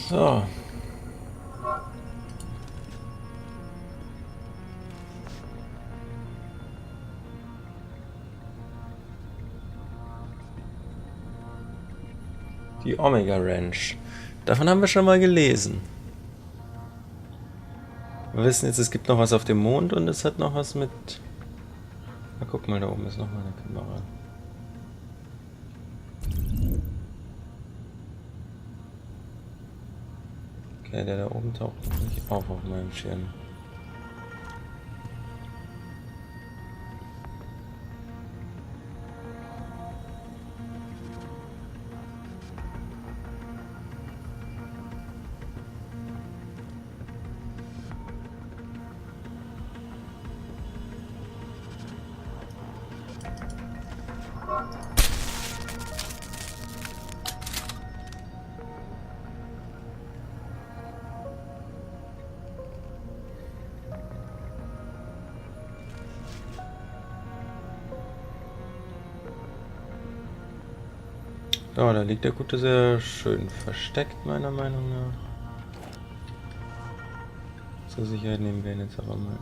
So. Die Omega Ranch. Davon haben wir schon mal gelesen. Wir wissen jetzt, es gibt noch was auf dem Mond und es hat noch was mit... Na, guck mal, da oben ist noch mal eine Kamera. Okay, der da oben taucht nicht auf meinem Schirm. Ja, da liegt der Gute sehr schön versteckt, meiner Meinung nach. Zur Sicherheit nehmen wir ihn jetzt aber mal.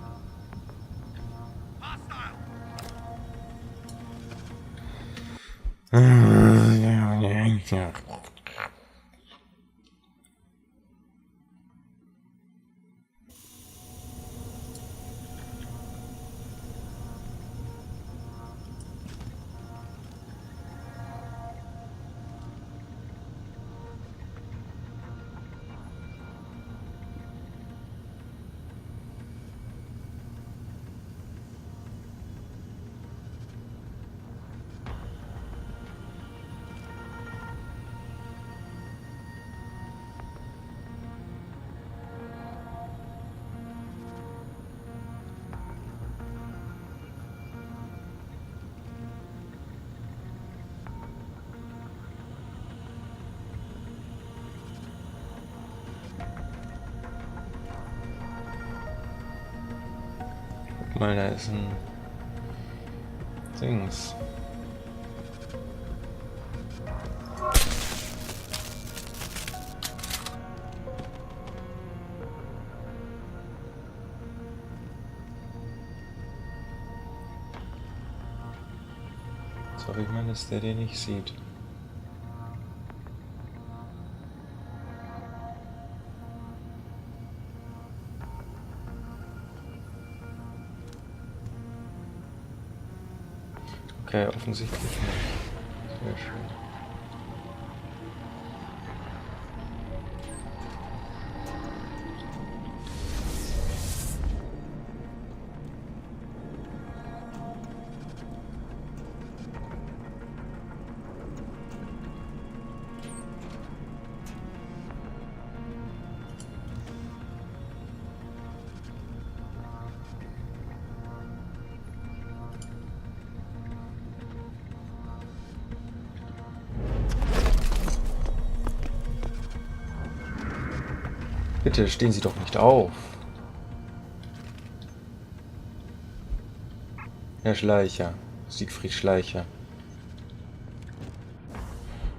Guck mal, da ist ein Dings. So hoffe ich mal, dass der den nicht sieht. Okay, offensichtlich nicht. Sehr schön. Bitte stehen Sie doch nicht auf. Herr Schleicher. Siegfried Schleicher.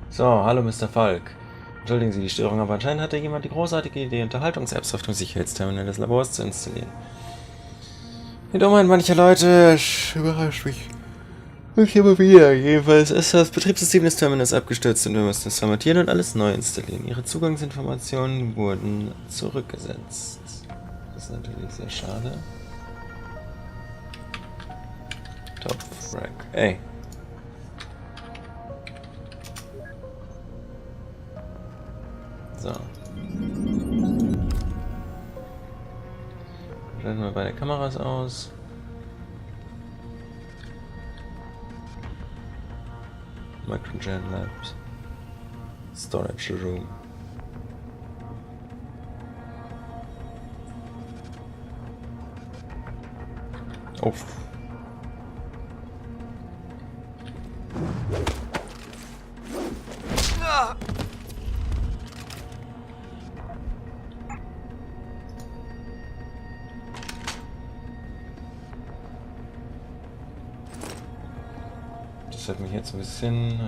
So, hallo Mr. Falk. Entschuldigen Sie die Störung, aber anscheinend hatte jemand die großartige Idee, Unterhaltungs-Apps auf dem Sicherheitsterminal des Labors zu installieren. Die Dummheit mancher Leute überrascht mich. Und immer wieder. Jedenfalls ist das Betriebssystem des Terminals abgestürzt und wir mussten es formatieren und alles neu installieren. Ihre Zugangsinformationen wurden zurückgesetzt. Das ist natürlich sehr schade. Top Frag. Ey. So. Schalten wir beide Kameras aus. Microgen Labs. Storage Room. Oh. Das hat mich jetzt ein bisschen...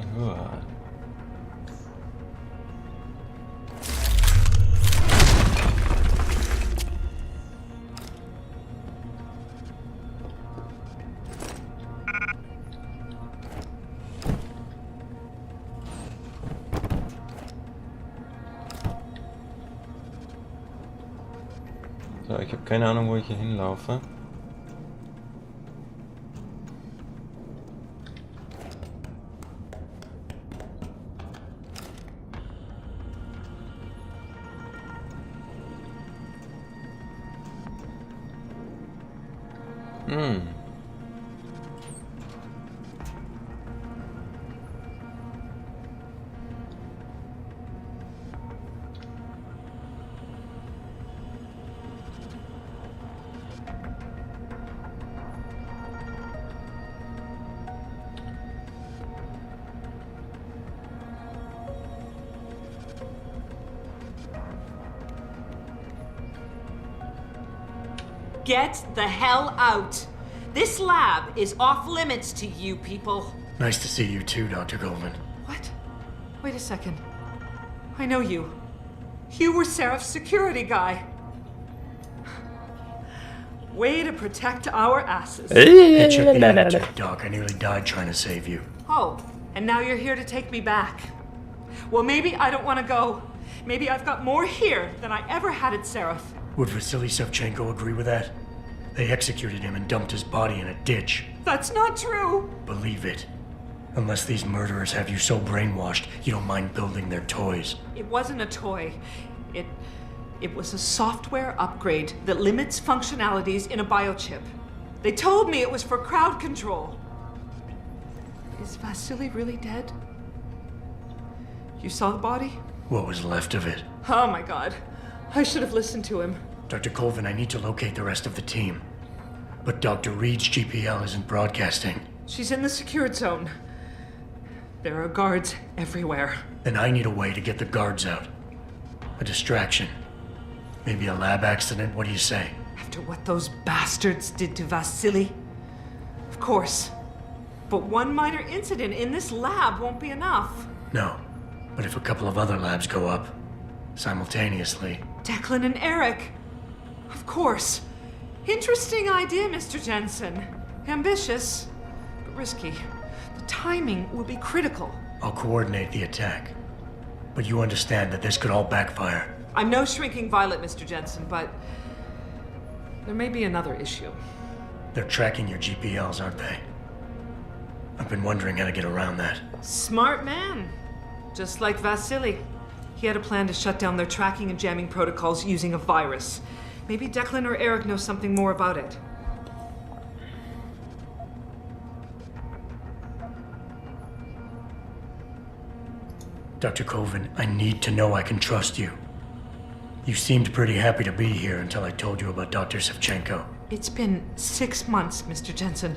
So, ich habe keine Ahnung, wo ich hier hinlaufe. Get the hell out! This lab is off limits to you people. Nice to see you too, Dr. Goldman. What? Wait a second. I know you. You were Seraph's security guy. Way to protect our asses. Hey, check the attitude, Doc. I nearly died trying to save you. Oh, and now you're here to take me back. Well, maybe I don't want to go. Maybe I've got more here than I ever had at Seraph. Would Vasily Savchenko agree with that? They executed him and dumped his body in a ditch. That's not true. Believe it. Unless these murderers have you so brainwashed, you don't mind building their toys. It wasn't a toy. It was a software upgrade that limits functionalities in a biochip. They told me it was for crowd control. Is Vasily really dead? You saw the body? What was left of it? Oh my god. I should have listened to him. Dr. Colvin, I need to locate the rest of the team. But Dr. Reed's GPL isn't broadcasting. She's in the secured zone. There are guards everywhere. Then I need a way to get the guards out. A distraction. Maybe a lab accident, what do you say? After what those bastards did to Vasily? Of course. But one minor incident in this lab won't be enough. No. But if a couple of other labs go up, simultaneously... Declan and Eric. Of course. Interesting idea, Mr. Jensen. Ambitious, but risky. The timing will be critical. I'll coordinate the attack. But you understand that this could all backfire. I'm no shrinking violet, Mr. Jensen, but there may be another issue. They're tracking your GPLs, aren't they? I've been wondering how to get around that. Smart man. Just like Vasily. He had a plan to shut down their tracking and jamming protocols using a virus. Maybe Declan or Eric know something more about it. Dr. Colvin, I need to know I can trust you. You seemed pretty happy to be here until I told you about Dr. Savchenko. It's been 6 months, Mr. Jensen.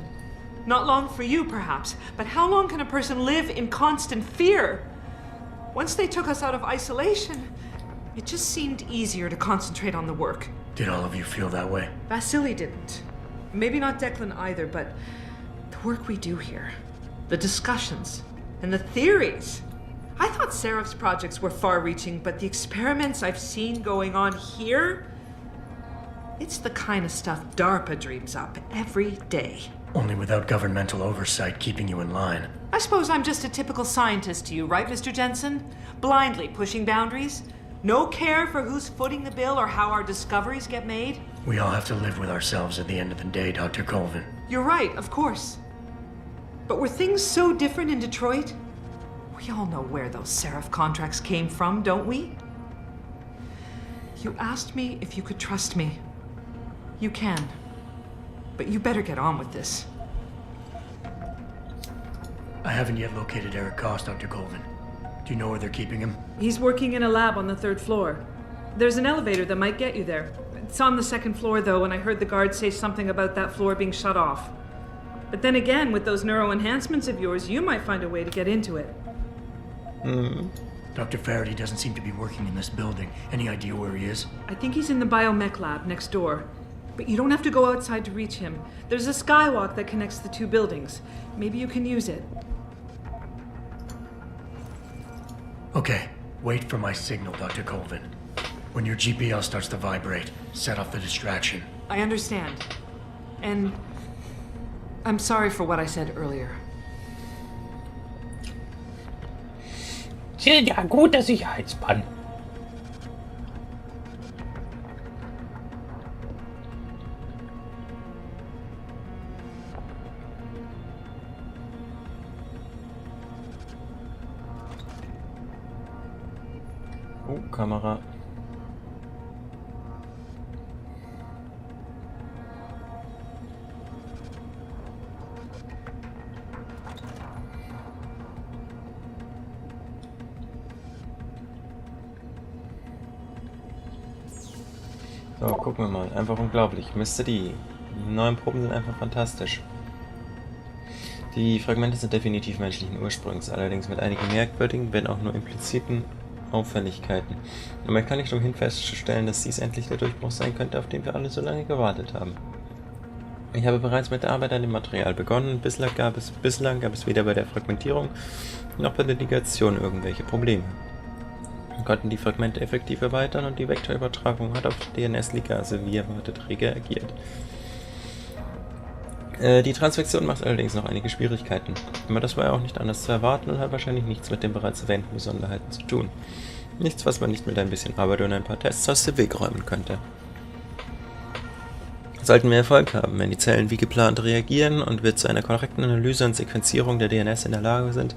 Not long for you, perhaps, but how long can a person live in constant fear? Once they took us out of isolation, it just seemed easier to concentrate on the work. Did all of you feel that way? Vasily didn't. Maybe not Declan either, but the work we do here, the discussions, and the theories. I thought Seraph's projects were far-reaching, but the experiments I've seen going on here, it's the kind of stuff DARPA dreams up every day. Only without governmental oversight keeping you in line. I suppose I'm just a typical scientist to you, right, Mr. Jensen? Blindly pushing boundaries? No care for who's footing the bill or how our discoveries get made? We all have to live with ourselves at the end of the day, Dr. Colvin. You're right, of course. But were things so different in Detroit? We all know where those Seraph contracts came from, don't we? You asked me if you could trust me. You can. But you better get on with this. I haven't yet located Eric Koss, Dr. Colvin. Do you know where they're keeping him? He's working in a lab on the 3rd floor. There's an elevator that might get you there. It's on the 2nd floor, though, and I heard the guard say something about that floor being shut off. But then again, with those neuro enhancements of yours, you might find a way to get into it. Dr. Faraday doesn't seem to be working in this building. Any idea where he is? I think he's in the biomech lab next door. But you don't have to go outside to reach him. There's a skywalk that connects the 2 buildings. Maybe you can use it. Okay, wait for my signal, Dr. Colvin. When your GPL starts to vibrate, set off the distraction. I understand. And I'm sorry for what I said earlier. Ja, guter Sicherheitsmann. Oh, Kamera. So, gucken wir mal. Einfach unglaublich. Mr. D. Die neuen Proben sind einfach fantastisch. Die Fragmente sind definitiv menschlichen Ursprungs, allerdings mit einigen merkwürdigen, wenn auch nur impliziten Auffälligkeiten. Und man kann nicht umhin feststellen, dass dies endlich der Durchbruch sein könnte, auf den wir alle so lange gewartet haben. Ich habe bereits mit der Arbeit an dem Material begonnen. Bislang gab es weder bei der Fragmentierung noch bei der Ligation irgendwelche Probleme. Wir konnten die Fragmente effektiv erweitern und die Vektorübertragung hat auf DNS-Ligase wie erwartet reagiert. Die Transfektion macht allerdings noch einige Schwierigkeiten. Aber das war ja auch nicht anders zu erwarten und hat wahrscheinlich nichts mit den bereits erwähnten Besonderheiten zu tun. Nichts, was man nicht mit ein bisschen Arbeit und ein paar Tests aus dem Weg räumen könnte. Sollten wir Erfolg haben, wenn die Zellen wie geplant reagieren und wir zu einer korrekten Analyse und Sequenzierung der DNS in der Lage sind,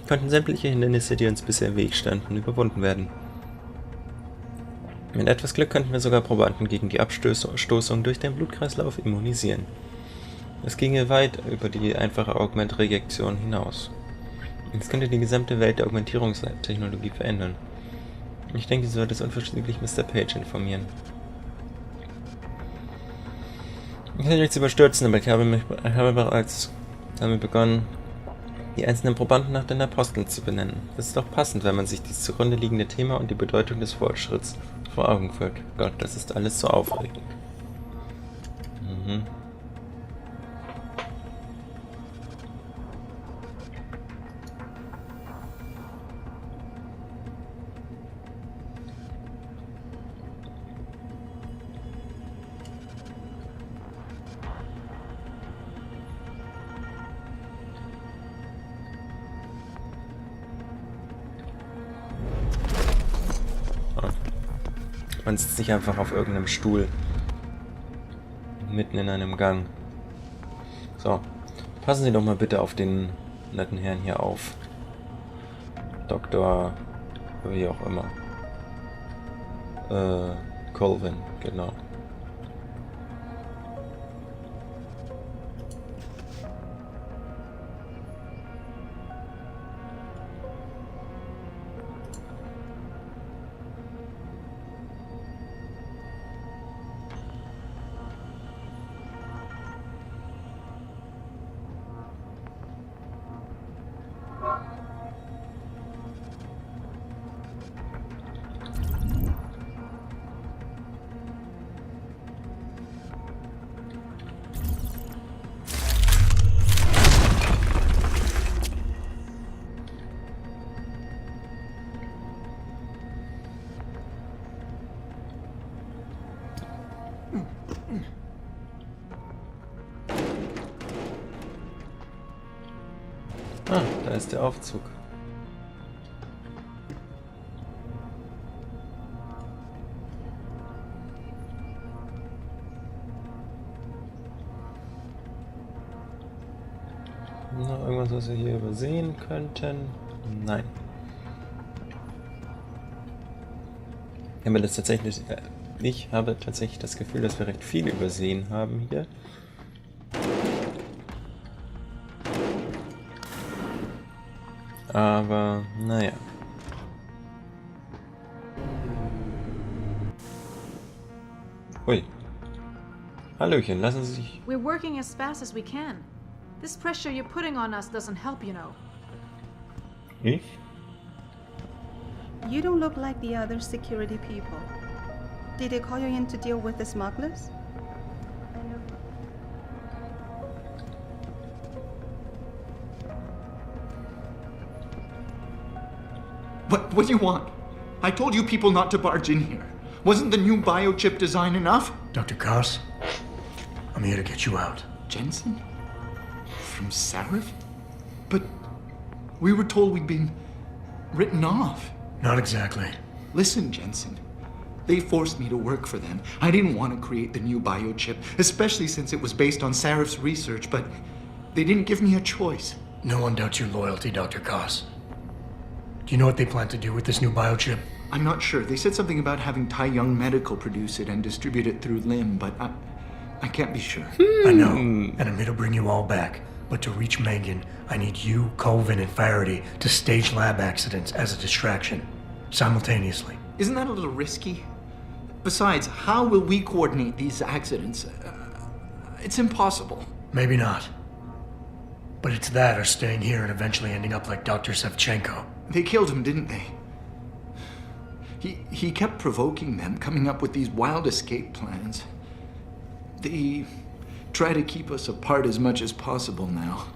könnten sämtliche Hindernisse, die uns bisher im Weg standen, überwunden werden. Mit etwas Glück könnten wir sogar Probanden gegen die Abstoßung durch den Blutkreislauf immunisieren. Es ginge weit über die einfache Augment-Rejektion hinaus. Es könnte die gesamte Welt der Augmentierungstechnologie verändern. Ich denke, sie sollte es unverzüglich Mr. Page informieren. Ich hätte mich zu überstürzen, aber ich habe bereits damit begonnen, die einzelnen Probanden nach den Aposteln zu benennen. Das ist doch passend, wenn man sich dieses zugrunde liegende Thema und die Bedeutung des Fortschritts vor Augen führt. Gott, das ist alles so aufregend. Man sitzt sich einfach auf irgendeinem Stuhl. Mitten in einem Gang. So. Passen Sie doch mal bitte auf den netten Herrn hier auf. Dr. wie auch immer. Colvin, genau. Ah, da ist der Aufzug. Noch irgendwas, was wir hier übersehen könnten? Nein. Ich habe tatsächlich das Gefühl, dass wir recht viel übersehen haben hier. Aber, naja. Ui. Hallöchen, lassen Sie sich... We're working as fast as we can. This pressure you're putting on us doesn't help, you know. Ich? You don't look like the other security people. Did they call you in to deal with the smugglers? What do you want? I told you people not to barge in here. Wasn't the new biochip design enough? Dr. Koss, I'm here to get you out. Jensen? From Sarif? But we were told we'd been written off. Not exactly. Listen, Jensen. They forced me to work for them. I didn't want to create the new biochip, especially since it was based on Sarif's research, but they didn't give me a choice. No one doubts your loyalty, Dr. Koss. Do you know what they plan to do with this new biochip? I'm not sure. They said something about having Tai Young Medical produce it and distribute it through Lim, but I can't be sure. I know, and I'm gonna bring you all back. But to reach Megan, I need you, Colvin, and Faraday to stage lab accidents as a distraction, simultaneously. Isn't that a little risky? Besides, how will we coordinate these accidents? It's impossible. Maybe not. But it's that or staying here and eventually ending up like Dr. Sevchenko. They killed him, didn't they? He kept provoking them, coming up with these wild escape plans. They try to keep us apart as much as possible now.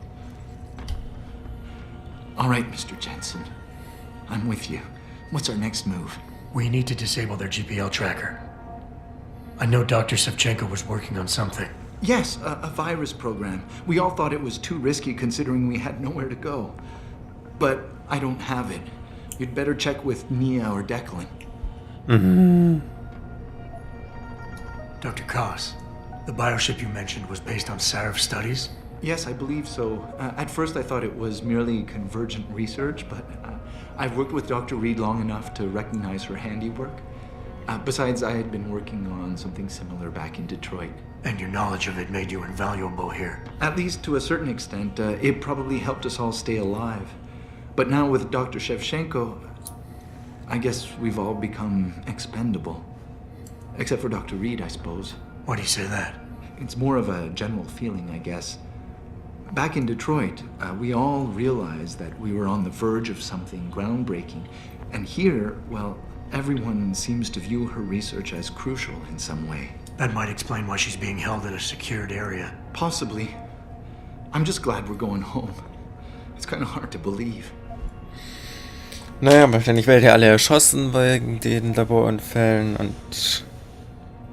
All right, Mr. Jensen. I'm with you. What's our next move? We need to disable their GPL tracker. I know Dr. Sevchenko was working on something. Yes, a virus program. We all thought it was too risky considering we had nowhere to go. But I don't have it. You'd better check with Nia or Declan. Dr. Koss, the bioship you mentioned was based on Sarif's studies? Yes, I believe so. At first I thought it was merely convergent research, but I've worked with Dr. Reed long enough to recognize her handiwork. Besides, I had been working on something similar back in Detroit. And your knowledge of it made you invaluable here. At least to a certain extent, it probably helped us all stay alive. But now with Dr. Shevchenko, I guess we've all become expendable. Except for Dr. Reed, I suppose. Why do you say that? It's more of a general feeling, I guess. Back in Detroit, we all realized that we were on the verge of something groundbreaking. And here, well, everyone seems to view her research as crucial in some way. That might explain why she's being held in a secured area. Possibly. I'm just glad we're going home. It's kind of hard to believe. Naja, wahrscheinlich werdet ihr alle erschossen wegen den Laborunfällen und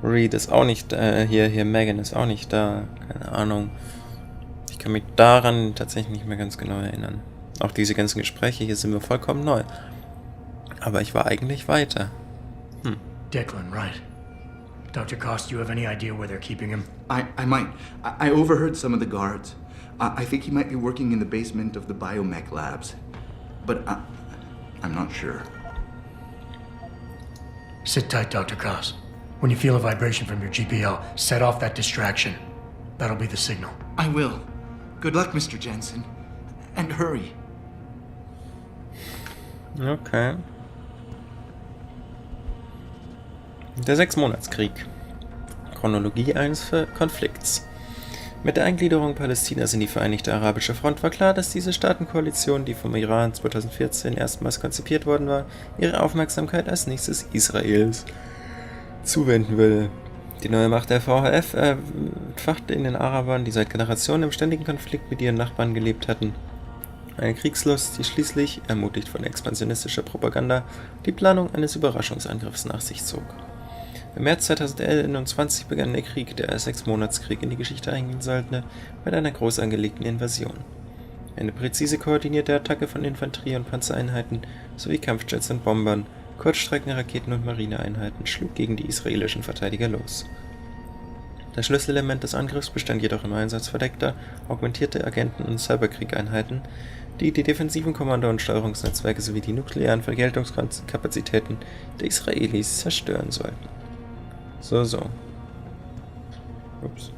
Reed ist auch nicht hier Megan ist auch nicht da. Keine Ahnung. Ich kann mich daran tatsächlich nicht mehr ganz genau erinnern. Auch diese ganzen Gespräche hier sind mir vollkommen neu. Aber ich war eigentlich weiter. Declan, right. Dr. Koss, do you have any idea where they're keeping him? I might. I overheard some of the guards. I think he might be working in the basement of the biomech labs. But I'm not sure. Sit tight, Dr. Koss. When you feel a vibration from your GPL, set off that distraction. That'll be the signal. I will. Good luck, Mr. Jensen. And hurry. Okay. Der Sechsmonatskrieg. Chronologie eines Konflikts. Mit der Eingliederung Palästinas in die Vereinigte Arabische Front war klar, dass diese Staatenkoalition, die vom Iran 2014 erstmals konzipiert worden war, ihre Aufmerksamkeit als nächstes Israels zuwenden will. Die neue Macht der VHF entfachte in den Arabern, die seit Generationen im ständigen Konflikt mit ihren Nachbarn gelebt hatten, eine Kriegslust, die schließlich, ermutigt von expansionistischer Propaganda, die Planung eines Überraschungsangriffs nach sich zog. Im März 2021 begann der Krieg, der als Sechsmonatskrieg in die Geschichte eingehen sollte, mit einer groß angelegten Invasion. Eine präzise koordinierte Attacke von Infanterie- und Panzereinheiten sowie Kampfjets und Bombern, Kurzstreckenraketen und Marineeinheiten schlug gegen die israelischen Verteidiger los. Das Schlüsselelement des Angriffs bestand jedoch im Einsatz verdeckter, augmentierte Agenten- und Cyberkriegeinheiten, die die defensiven Kommando- und Steuerungsnetzwerke sowie die nuklearen Vergeltungskapazitäten der Israelis zerstören sollten. So. Ups.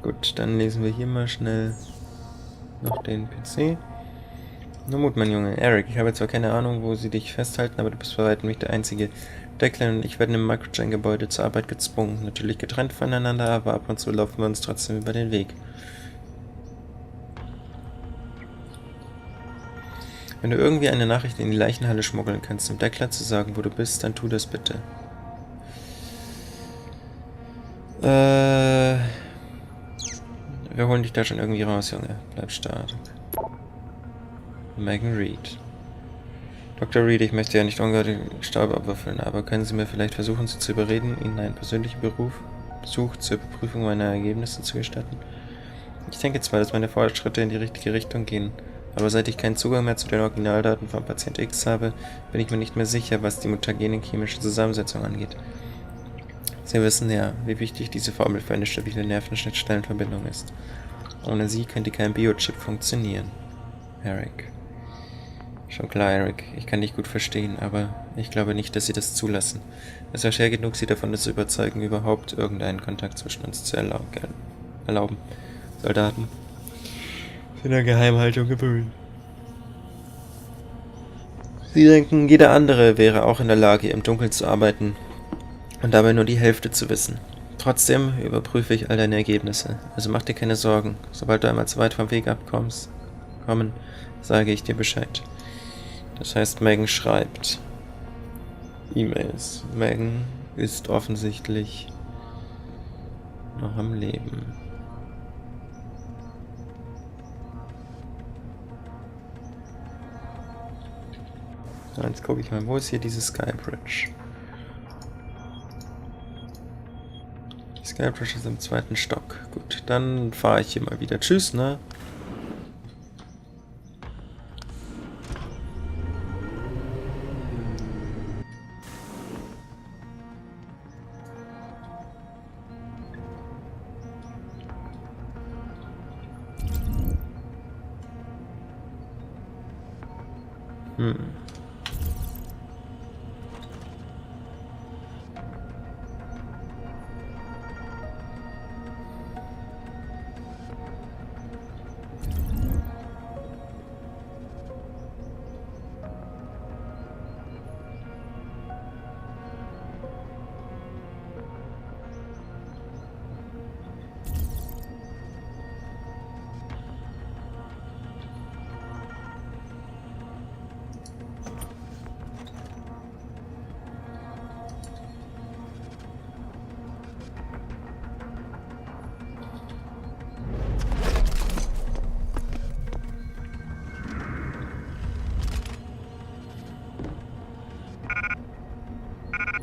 Gut, dann lesen wir hier mal schnell noch den PC. Nur Mut, mein Junge. Eric, ich habe zwar keine Ahnung, wo sie dich festhalten, aber du bist bei weitem nicht der Einzige. Declan und ich werden im Microchain-Gebäude zur Arbeit gezwungen. Natürlich getrennt voneinander, aber ab und zu laufen wir uns trotzdem über den Weg. Wenn du irgendwie eine Nachricht in die Leichenhalle schmuggeln kannst, um Declan zu sagen, wo du bist, dann tu das bitte. Wir holen dich da schon irgendwie raus, Junge. Bleib stark. Megan Reed. Dr. Reed, ich möchte ja nicht ungeheuer Staub abwürfeln, aber können Sie mir vielleicht versuchen, Sie zu überreden, Ihnen einen persönlichen Besuch zur Überprüfung meiner Ergebnisse zu gestatten? Ich denke zwar, dass meine Fortschritte in die richtige Richtung gehen, aber seit ich keinen Zugang mehr zu den Originaldaten von Patient X habe, bin ich mir nicht mehr sicher, was die mutagene chemische Zusammensetzung angeht. Sie wissen ja, wie wichtig diese Formel für eine stabile Nervenschnittstellenverbindung ist. Ohne sie könnte kein Biochip funktionieren. Eric. Schon klar, Eric. Ich kann dich gut verstehen, aber ich glaube nicht, dass sie das zulassen. Es war schwer genug, sie davon zu überzeugen, überhaupt irgendeinen Kontakt zwischen uns zu erlauben. Soldaten sind an Geheimhaltung gewöhnt. Sie denken, jeder andere wäre auch in der Lage, im Dunkeln zu arbeiten und dabei nur die Hälfte zu wissen. Trotzdem überprüfe ich all deine Ergebnisse, also mach dir keine Sorgen. Sobald du einmal zu weit vom Weg kommen, sage ich dir Bescheid. Das heißt, Megan schreibt E-Mails. Megan ist offensichtlich noch am Leben. So, jetzt gucke ich mal, wo ist hier diese Skybridge? Die Skybridge ist im 2. Stock. Gut, dann fahre ich hier mal wieder. Tschüss, ne?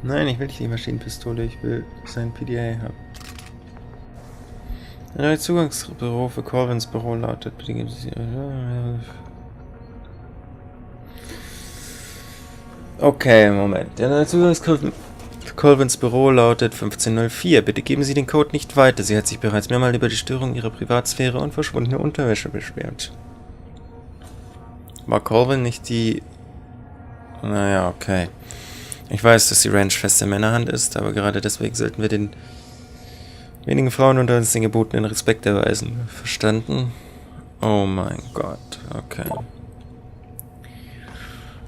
Nein, ich will nicht die Maschinenpistole, ich will sein PDA haben. Ein neues Zugangsbüro für Corvins Büro lautet, bitte geben Sie... Okay, Moment. Der neue Zugangscode für Corvins Büro lautet 1504. Bitte geben Sie den Code nicht weiter. Sie hat sich bereits mehrmals über die Störung ihrer Privatsphäre und verschwundene Unterwäsche beschwert. War Corvin nicht die... Naja, okay. Ich weiß, dass die Ranch feste Männerhand ist, aber gerade deswegen sollten wir den wenigen Frauen unter uns den gebotenen Respekt erweisen. Verstanden? Oh mein Gott, okay.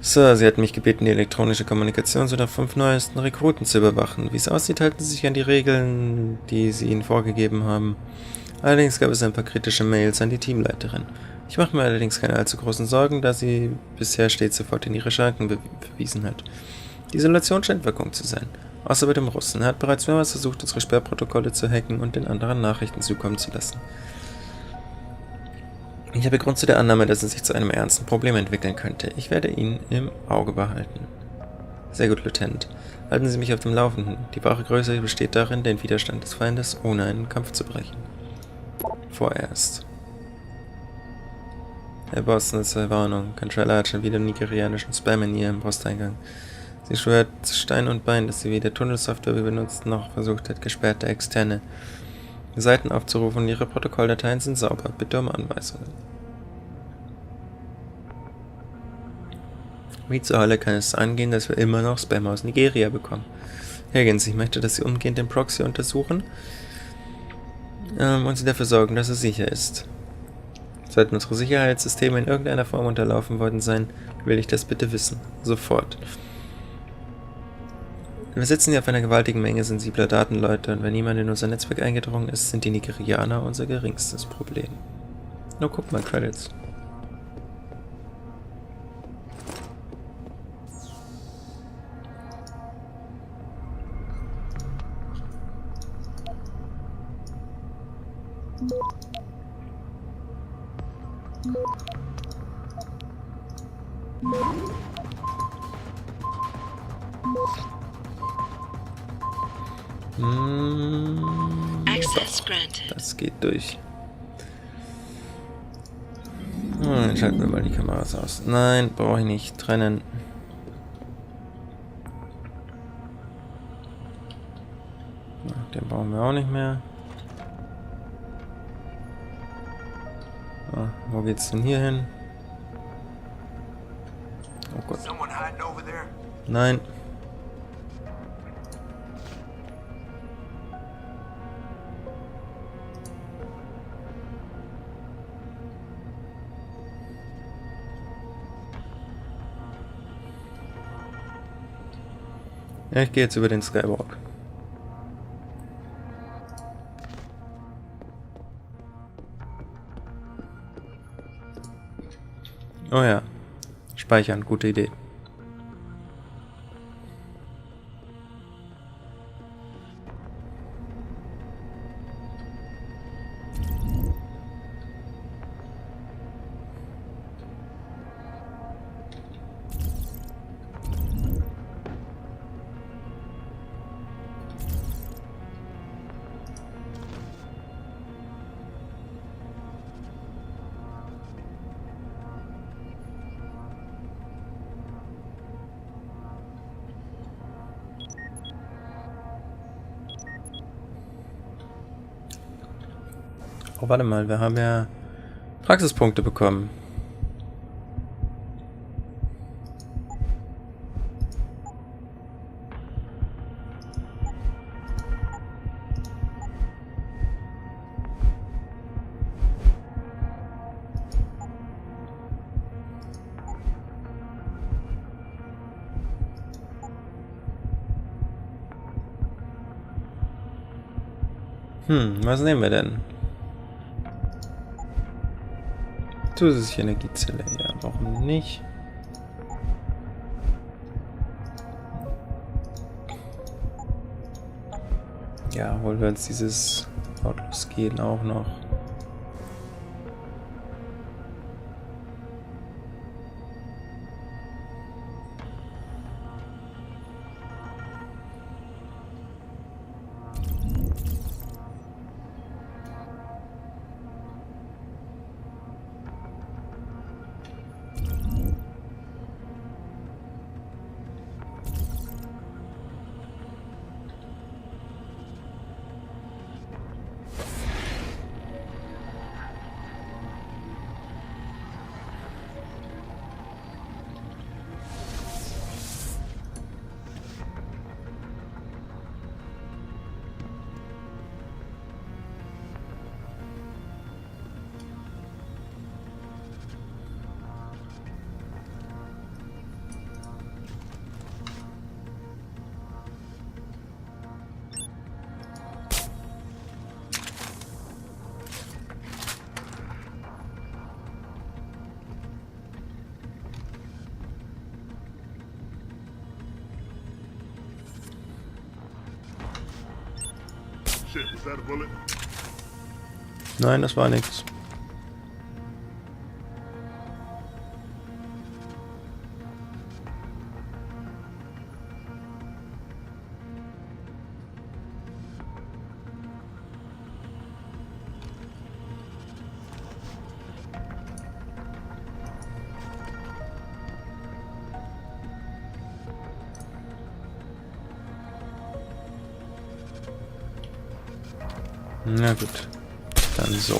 So, sie hat mich gebeten, die elektronische Kommunikation zu den 5 neuesten Rekruten zu überwachen. Wie es aussieht, halten sie sich an die Regeln, die sie ihnen vorgegeben haben. Allerdings gab es ein paar kritische Mails an die Teamleiterin. Ich mache mir allerdings keine allzu großen Sorgen, da sie bisher stets sofort in ihre Schranken verwiesen hat. Die Isolation scheint Wirkung zu sein. Außer bei dem Russen. Er hat bereits mehrmals versucht, unsere Sperrprotokolle zu hacken und den anderen Nachrichten zukommen zu lassen. Ich habe Grund zu der Annahme, dass es sich zu einem ernsten Problem entwickeln könnte. Ich werde ihn im Auge behalten. Sehr gut, Lieutenant. Halten Sie mich auf dem Laufenden. Die wahre Größe besteht darin, den Widerstand des Feindes ohne einen Kampf zu brechen. Vorerst. Herr Boston, zur Warnung. Controller hat schon wieder nigerianischen Spam in ihrem Posteingang. Sie schwört Stein und Bein, dass sie weder Tunnelsoftware benutzt, noch versucht hat, gesperrte externe Seiten aufzurufen und ihre Protokolldateien sind sauber. Bitte um Anweisungen. Wie zur Hölle kann es angehen, dass wir immer noch Spam aus Nigeria bekommen? Higgins, ich möchte, dass Sie umgehend den Proxy untersuchen und Sie dafür sorgen, dass er sicher ist. Sollten unsere Sicherheitssysteme in irgendeiner Form unterlaufen worden sein, will ich das bitte wissen. Sofort. Wir sitzen hier auf einer gewaltigen Menge sensibler Datenleute und wenn niemand in unser Netzwerk eingedrungen ist, sind die Nigerianer unser geringstes Problem. Nur guck mal, Credits. Access granted. Das geht durch. Dann schalten wir mal die Kameras aus. Nein, brauche ich nicht. Trennen. Den brauchen wir auch nicht mehr. Wo geht's denn hier hin? Oh Gott. Someone hiding over there? Nein. Ja, ich gehe jetzt über den Skywalk. Oh ja. Speichern, gute Idee. Oh, warte mal, wir haben ja Praxispunkte bekommen. Was nehmen wir denn? Zusätzliche Energiezelle, ja, warum nicht? Ja, holen wir uns dieses Autos-Gehen auch noch. Shit, was that a bullet? Nein, das war nichts. Na gut, dann so.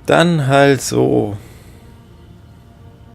Dann halt so.